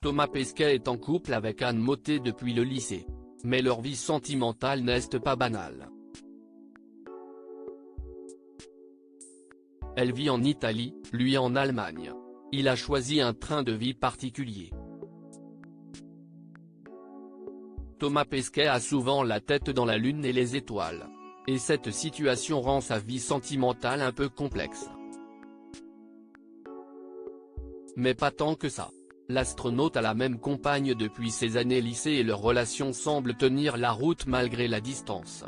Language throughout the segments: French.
Thomas Pesquet est en couple avec Anne Mottet depuis le lycée. Mais leur vie sentimentale n'est pas banale. Elle vit en Italie, lui en Allemagne. Il a choisi un train de vie particulier. Thomas Pesquet a souvent la tête dans la lune et les étoiles. Et cette situation rend sa vie sentimentale un peu complexe. Mais pas tant que ça. L'astronaute a la même compagne depuis ses années lycée et leur relation semble tenir la route malgré la distance.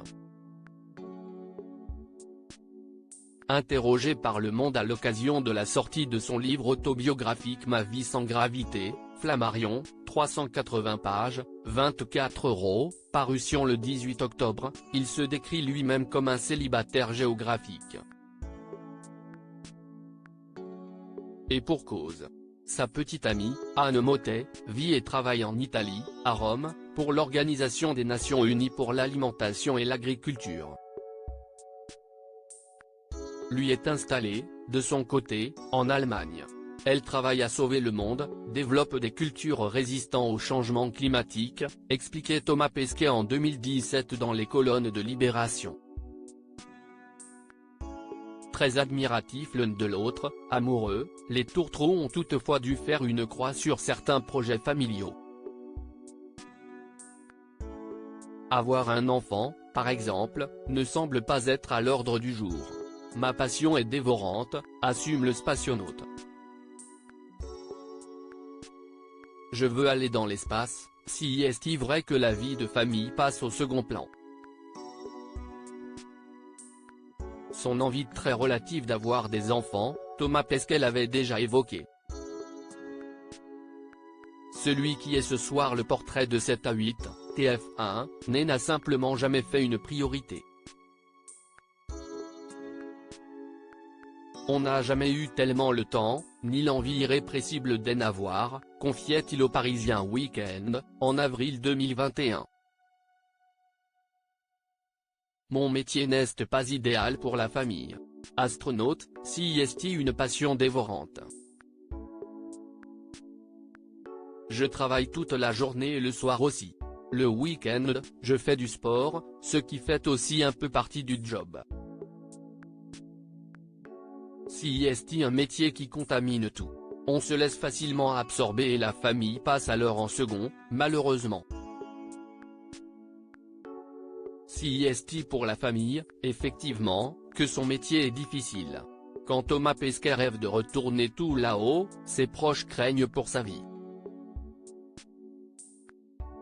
Interrogé par Le Monde à l'occasion de la sortie de son livre autobiographique Ma vie sans gravité, Flammarion, 380 pages, 24 €, parution le 18 octobre, il se décrit lui-même comme un célibataire géographique. Et pour cause. Sa petite amie, Anne Mottet, vit et travaille en Italie, à Rome, pour l'Organisation des Nations Unies pour l'alimentation et l'agriculture. Lui est installée, de son côté, en Allemagne. Elle travaille à sauver le monde, développe des cultures résistantes au changement climatique, expliquait Thomas Pesquet en 2017 dans les colonnes de Libération. Très admiratifs l'un de l'autre, amoureux, les tourtereaux ont toutefois dû faire une croix sur certains projets familiaux. Avoir un enfant, par exemple, ne semble pas être à l'ordre du jour. Ma passion est dévorante, assume le spationaute. Je veux aller dans l'espace, si est-il vrai que la vie de famille passe au second plan. Son envie très relative d'avoir des enfants, Thomas Pesquet l'avait déjà évoqué. Celui qui est ce soir le portrait de 7 à 8, TF1, n'a simplement jamais fait une priorité. On n'a jamais eu tellement le temps, ni l'envie irrépressible d'en avoir, confiait-il au Parisien Week-end, en avril 2021. Mon métier n'est pas idéal pour la famille. Astronaute, si est une passion dévorante. Je travaille toute la journée et le soir aussi. Le week-end, je fais du sport, ce qui fait aussi un peu partie du job. Si est un métier qui contamine tout. On se laisse facilement absorber et la famille passe alors en second, malheureusement. Si est pour la famille, effectivement, que son métier est difficile. Quand Thomas Pesquet rêve de retourner tout là-haut, ses proches craignent pour sa vie.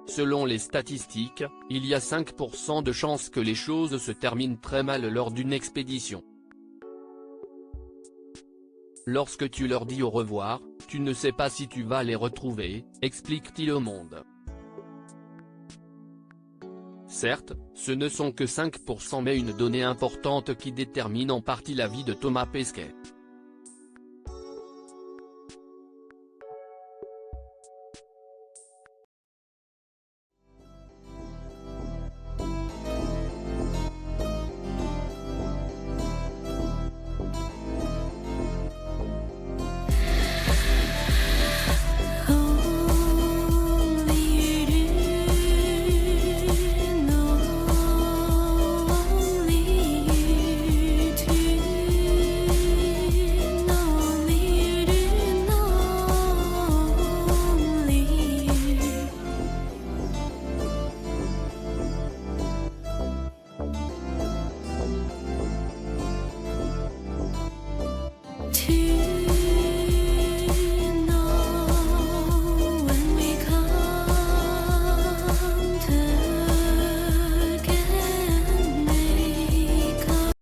Selon les statistiques, il y a 5% de chances que les choses se terminent très mal lors d'une expédition. Lorsque tu leur dis au revoir, tu ne sais pas si tu vas les retrouver, explique-t-il au Monde. Certes, ce ne sont que 5% mais une donnée importante qui détermine en partie la vie de Thomas Pesquet.